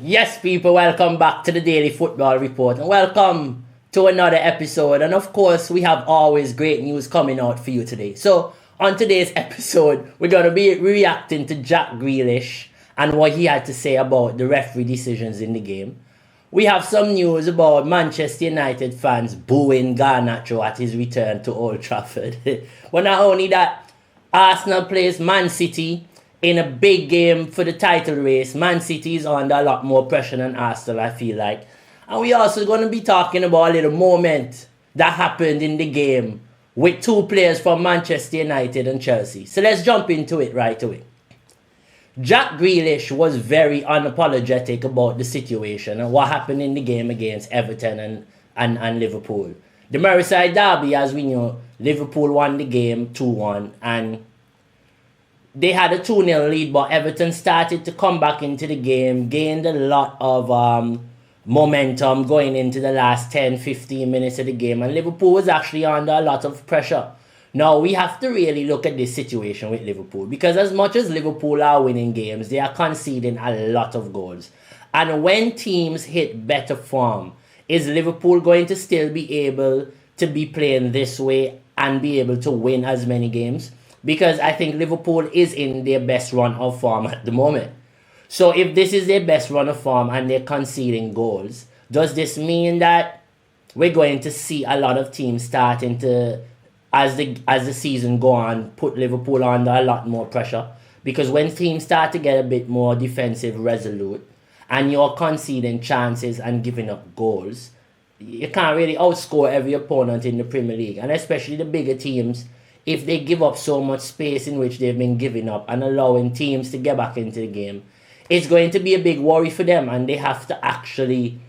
Yes, people, welcome back to the Daily Football Report and welcome to another episode. And of course, we have always great news coming out for you today. So, on today's episode, we're going to be reacting to Jack Grealish and what he had to say about the referee decisions in the game. We have some news about Manchester United fans booing Garnacho at his return to Old Trafford. But not only that, Arsenal plays Man City in a big game for the title race. Man City is under a lot more pressure than Arsenal, I feel like. And we also going to be talking about a little moment that happened in the game with two players from Manchester United and Chelsea. So let's jump into it right away. Jack Grealish was very unapologetic about the situation and what happened in the game against Everton and Liverpool. The Merseyside Derby, as we know, Liverpool won the game 2-1 and they had a 2-0 lead, but Everton started to come back into the game, gained a lot of momentum going into the last 10-15 minutes of the game, and Liverpool was actually under a lot of pressure. Now, we have to really look at this situation with Liverpool, because as much as Liverpool are winning games, they are conceding a lot of goals. And when teams hit better form, is Liverpool going to still be able to be playing this way and be able to win as many games? Because I think Liverpool is in their best run of form at the moment. So if this is their best run of form and they're conceding goals, does this mean that we're going to see a lot of teams starting to, as the season go on, put Liverpool under a lot more pressure? Because when teams start to get a bit more defensive resolute and you're conceding chances and giving up goals, you can't really outscore every opponent in the Premier League. And especially the bigger teams, if they give up so much space in which they've been giving up and allowing teams to get back into the game, it's going to be a big worry for them, and they have to actually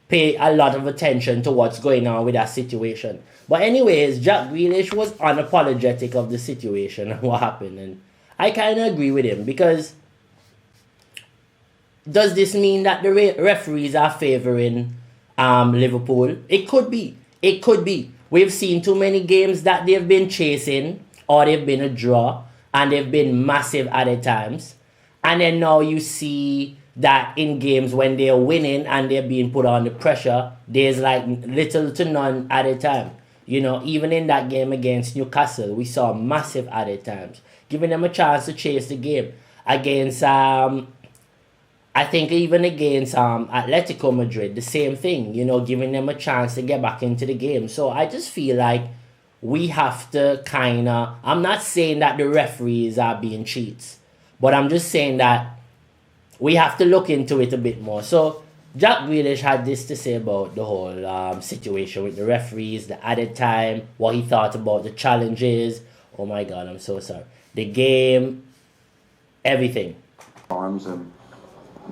pay a lot of attention to what's going on with that situation. But anyways, Jack Grealish was unapologetic of the situation and what happened, and I kind of agree with him, because does this mean that the referees are favouring Liverpool? It could be. It could be. We've seen too many games that they've been chasing or they've been a draw and they've been massive added times. And then now you see that in games when they're winning and they're being put under pressure, there's like little to none added time. You know, even in that game against Newcastle, we saw massive added times, giving them a chance to chase the game. Against, I think even against Atletico Madrid, the same thing, you know, giving them a chance to get back into the game. So I just feel like we have to kind of, I'm not saying that the referees are being cheats, but I'm just saying that we have to look into it a bit more. So Jack Grealish had this to say about the whole situation with the referees, the added time, what he thought about the challenges. Oh my God, I'm so sorry. The game, everything.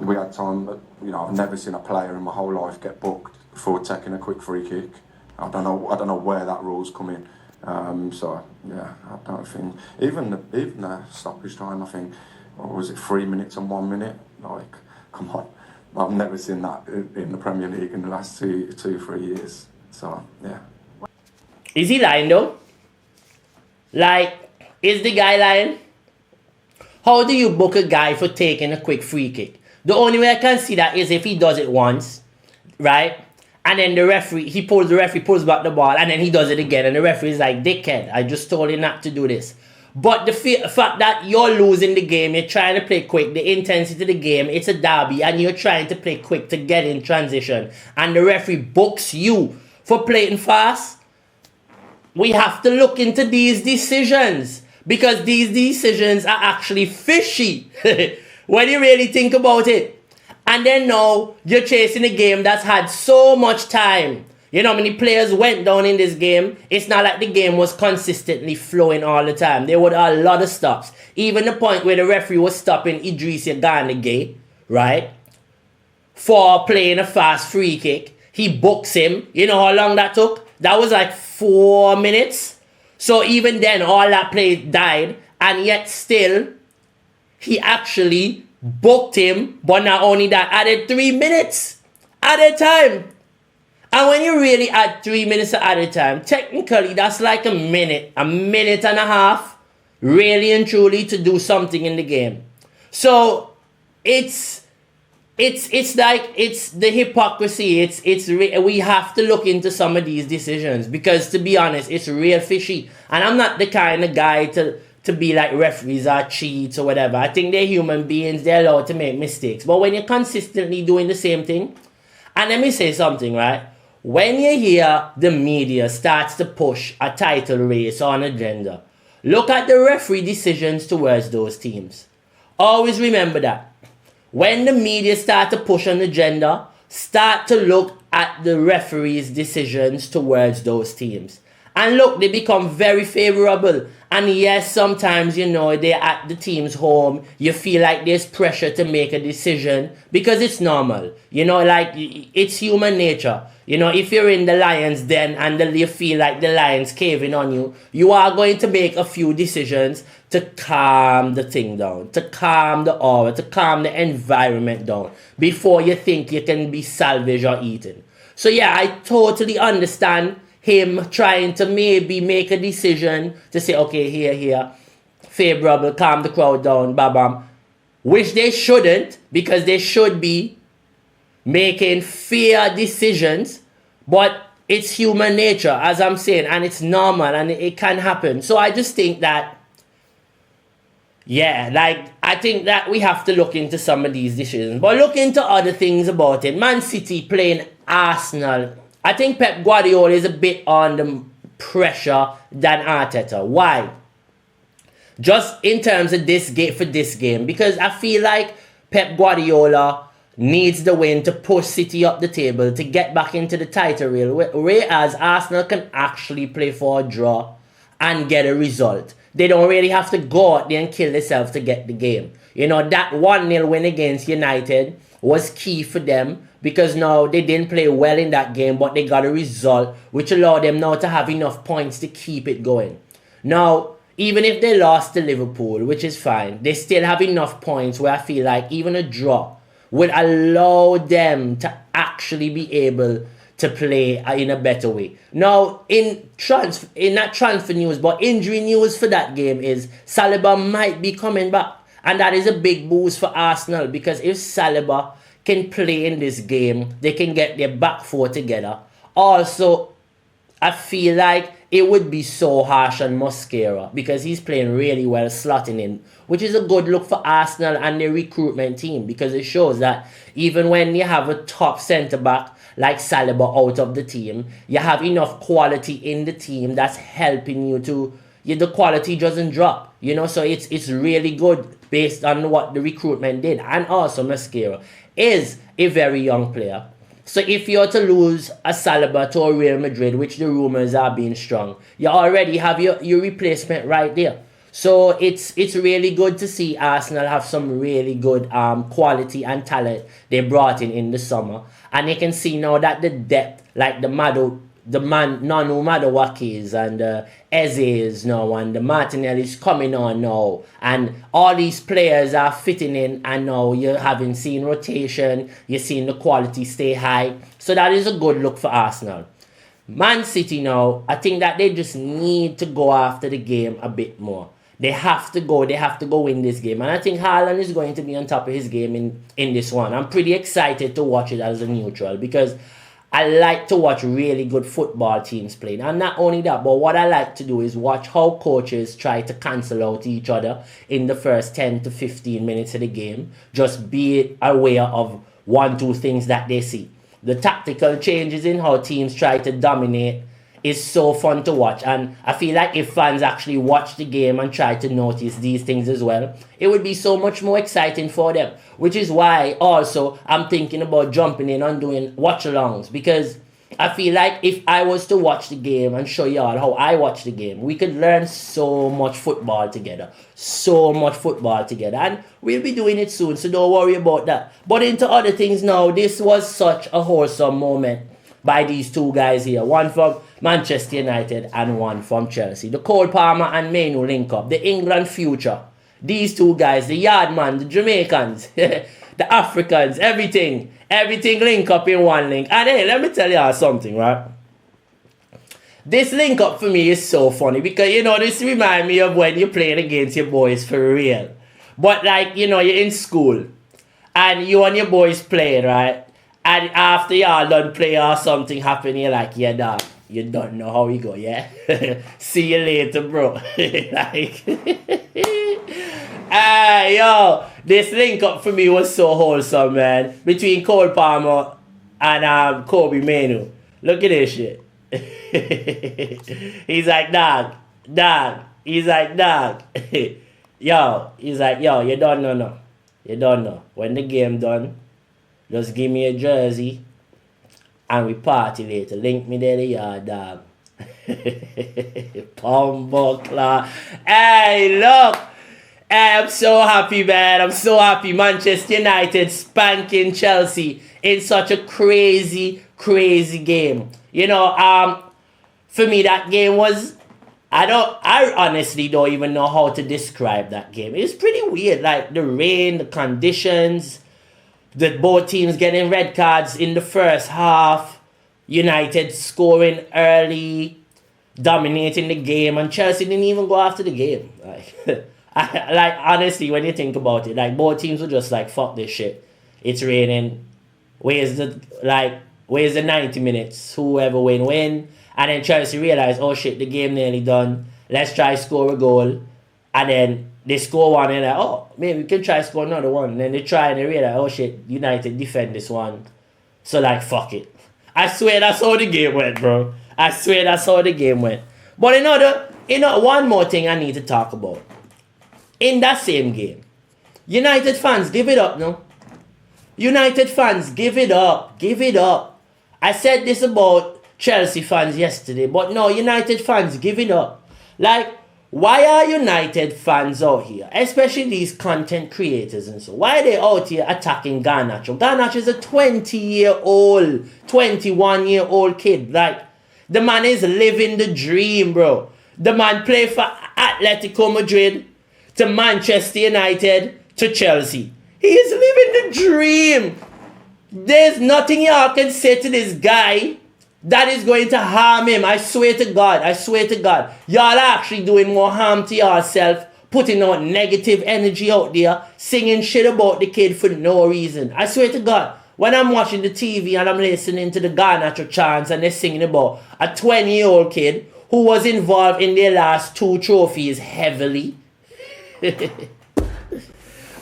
We had time, but you know, I've never seen a player in my whole life get booked before taking a quick free kick. I don't know where that rule's come in. So yeah, I don't think even the stoppage time. I think, what was it, 3 minutes and 1 minute? Like, come on, I've never seen that in the Premier League in the last 3 years. So yeah. Is he lying though? Like, is the guy lying? How do you book a guy for taking a quick free kick? The only way I can see that is if he does it once, right? And then the referee pulls back the ball, and then he does it again. And the referee is like, dickhead, I just told you not to do this. But the fact that you're losing the game, you're trying to play quick, the intensity of the game, it's a derby, and you're trying to play quick to get in transition, and the referee books you for playing fast, we have to look into these decisions. Because these decisions are actually fishy when you really think about it. And then now you're chasing a game that's had so much time. You know how many players went down in this game? It's not like the game was consistently flowing all the time. There were a lot of stops. Even the point where the referee was stopping Idrissa Gana Gueye, right? For playing a fast free kick. He books him. You know how long that took? That was like 4 minutes. So even then, all that play died, and yet still, he actually booked him, but not only that, added 3 minutes added time. And when you really add 3 minutes of added time, technically that's like a minute and a half, really and truly, to do something in the game. So it's it's like it's the hypocrisy. We have to look into some of these decisions because to be honest, it's real fishy. And I'm not the kind of guy to be like referees are cheats or whatever. I think they're human beings. They're allowed to make mistakes. But when you're consistently doing the same thing, and let me say something, right? When you hear the media starts to push a title race or an agenda, look at the referee decisions towards those teams. Always remember that. When the media start to push an agenda, start to look at the referees' decisions towards those teams. And look, they become very favorable. And yes, sometimes, they're at the team's home. You feel like there's pressure to make a decision because it's normal. Like it's human nature. If you're in the Lions den and you feel like the Lions caving on you, you are going to make a few decisions to calm the thing down, to calm the aura, to calm the environment down before you think you can be salvaged or eaten. So yeah, I totally understand him trying to maybe make a decision to say, okay, here, favorable, calm the crowd down, bam. Which they shouldn't, because they should be making fair decisions, but it's human nature, as I'm saying, and it's normal, and it can happen. So I just think that, I think that we have to look into some of these decisions, but look into other things about it. Man City playing Arsenal. I think Pep Guardiola is a bit under pressure than Arteta. Why? Just in terms of this game, because I feel like Pep Guardiola needs the win to push City up the table to get back into the title race, whereas Arsenal can actually play for a draw and get a result. They don't really have to go out there and kill themselves to get the game. That 1-0 win against United was key for them because now they didn't play well in that game, but they got a result which allowed them now to have enough points to keep it going. Now, even if they lost to Liverpool, which is fine, they still have enough points where I feel like even a draw would allow them to actually be able to play in a better way. Now, in not transfer news, but injury news for that game is SALIBA might be coming back. And that is a big boost for Arsenal because if SALIBA can play in this game, they can get their back four together. Also, I feel like it would be so harsh on Mosquera because he's playing really well, slotting in, which is a good look for Arsenal and their recruitment team because it shows that even when you have a top centre-back like SALIBA out of the team, you have enough quality in the team that's helping you to, the quality doesn't drop, so it's really good based on what the recruitment did. And also Mosquera is a very young player. So if you're to lose a SALIBA to a Real Madrid, which the rumors are being strong, you already have your replacement right there. So it's really good to see Arsenal have some really good quality and talent they brought in the summer. And you can see now that the depth, like the Mainoo Maduakis and the Eze's now and the Martinelli's coming on now. And all these players are fitting in and now you're having seen rotation, you're seeing the quality stay high. So that is a good look for Arsenal. Man City now, I think that they just need to go after the game a bit more. They have to go win this game. And I think Haaland is going to be on top of his game in this one. I'm pretty excited to watch it as a neutral because I like to watch really good football teams playing. And not only that, but what I like to do is watch how coaches try to cancel out each other in the first 10 to 15 minutes of the game. Just be aware of 1-2 things that they see. The tactical changes in how teams try to dominate is so fun to watch, and I feel like if fans actually watch the game and try to notice these things as well, it would be so much more exciting for them, which is why also I'm thinking about jumping in and doing watch-alongs, because I feel like if I was to watch the game and show y'all how I watch the game, we could learn so much football together, and we'll be doing it soon, so don't worry about that. But into other things now, this was such a wholesome moment by these two guys here, one from Manchester United and one from Chelsea. The Cole Palmer and Mainoo link up, the England future. These two guys, the Yardman, the Jamaicans, the Africans, everything link up in one link. And hey, let me tell y'all something, right? This link up for me is so funny because, this reminds me of when you're playing against your boys for real. But like, you're in school and you and your boys playing, right? And after y'all done play or something happen, you're like, yeah, dog, you don't know how we go, yeah? See you later, bro. Like, yo, this link up for me was so wholesome, man. Between Cole Palmer and Kobe Mainoo. Look at this shit. He's like, dog. He's like, dog. Yo, he's like, yo, you don't know, no. You don't know. When the game done, just give me a jersey and we party later. Link me there, yeah, dog. Pumbuckler. Hey, look. I'm so happy, man. I'm so happy. Manchester United spanking Chelsea in such a crazy game. You know, for me, that game was... I honestly don't even know how to describe that game. It's pretty weird. Like, the rain, the conditions, both teams getting red cards in the first half, United scoring early, dominating the game, and Chelsea didn't even go after the game. Like, honestly, when you think about it, like, both teams were just like, fuck this shit. It's raining. Where's the 90 minutes? Whoever win. And then Chelsea realized, oh shit, the game nearly done. Let's try score a goal. And then they score one and they're like, oh, maybe we can try score another one. And then they try and they realize, oh shit, United defend this one. So like, fuck it. I swear that's how the game went, bro. I swear that's how the game went. But one more thing I need to talk about. In that same game, United fans, give it up, no? United fans, give it up. Give it up. I said this about Chelsea fans yesterday, but no, United fans, give it up. Like, why are United fans out here, especially these content creators and so, why are they out here attacking Garnacho? Garnacho is a 20-year-old, 21-year-old kid. Like, the man is living the dream, bro. The man played for Atletico Madrid, to Manchester United, to Chelsea. He is living the dream. There's nothing y'all can say to this guy that is going to harm him. I swear to God. Y'all are actually doing more harm to yourself, putting out negative energy out there, singing shit about the kid for no reason. I swear to God. When I'm watching the TV and I'm listening to the Garnacho chants and they're singing about a 20-year-old kid who was involved in their last 2 trophies heavily.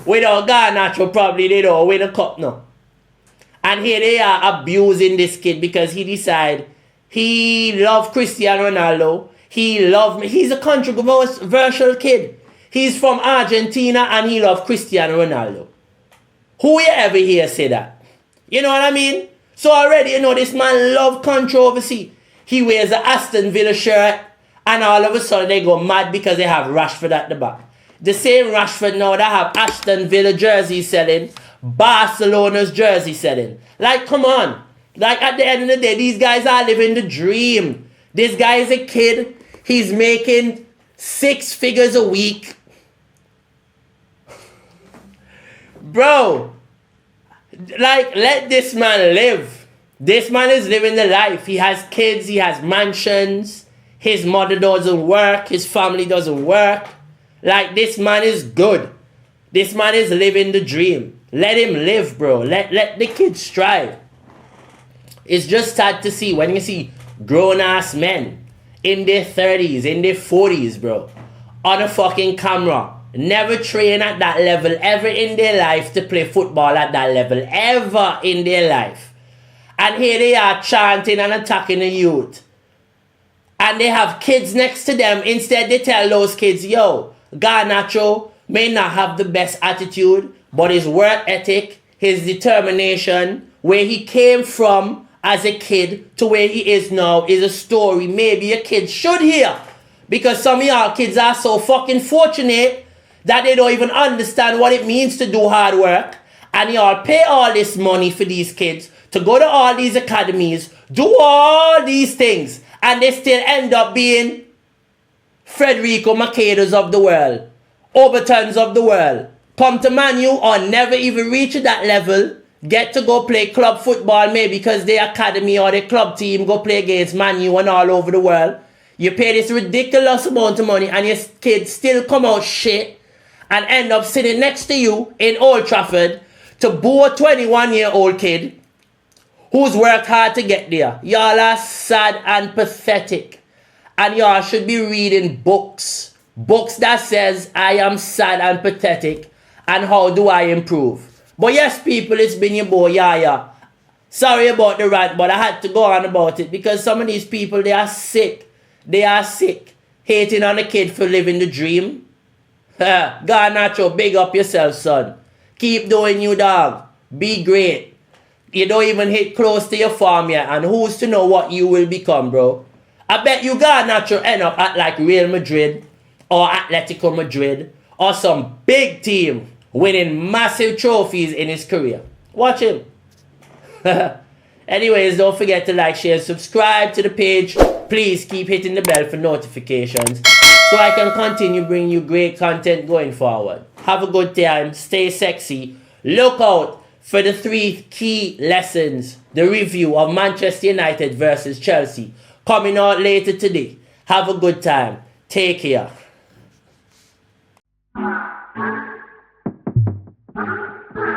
Without Garnacho, probably they don't win a cup now. And here they are abusing this kid because he decided he loved Cristiano Ronaldo. He's a controversial kid. He's from Argentina and he loved Cristiano Ronaldo. Who you ever hear say that? You know what I mean? So already, you know, this man loves controversy. He wears an Aston Villa shirt and all of a sudden they go mad because they have Rashford at the back. The same Rashford now that have Aston Villa jersey selling, Barcelona's jersey selling. Like, come on. Like, at the end of the day, these guys are living the dream. This guy is a kid. He's making 6 figures a week. Bro, like, let this man live. This man is living the life. He has kids. He has mansions. His mother doesn't work. His family doesn't work. Like, this man is good. This man is living the dream. Let him live, bro. Let the kids strive. It's just sad to see when you see grown-ass men in their 30s, in their 40s, bro, on a fucking camera, never train at that level ever in their life to play football at that level ever in their life. And here they are chanting and attacking the youth. And they have kids next to them. Instead, they tell those kids, yo, Garnacho may not have the best attitude, but his work ethic, his determination, where he came from as a kid to where he is now is a story maybe a kid should hear. Because some of y'all kids are so fucking fortunate that they don't even understand what it means to do hard work. And y'all pay all this money for these kids to go to all these academies, do all these things, and they still end up being Federico Macedas of the world, Overtons of the world, come to Man U or never even reach that level, get to go play club football maybe because their academy or their club team go play against Man U and all over the world. You pay this ridiculous amount of money and your kids still come out shit and end up sitting next to you in Old Trafford to boo a 21-year-old kid who's worked hard to get there. Y'all are sad and pathetic. And y'all should be reading books. Books that says, I am sad and pathetic. And how do I improve? But yes, people, it's been your boy, Yaya. Sorry about the rant, but I had to go on about it. Because some of these people, they are sick. They are sick. Hating on a kid for living the dream. Garnacho, big up yourself, son. Keep doing you, dog. Be great. You don't even hit close to your form yet. And who's to know what you will become, bro? I bet you Garnacho end up at like Real Madrid or Atletico Madrid or some big team winning massive trophies in his career. Watch him. Anyways, don't forget to like, share, and subscribe to the page. Please keep hitting the bell for notifications so I can continue bringing you great content going forward. Have a good time. Stay sexy. Look out for the 3 key lessons. The review of Manchester United versus Chelsea coming out later today. Have a good time. Take care.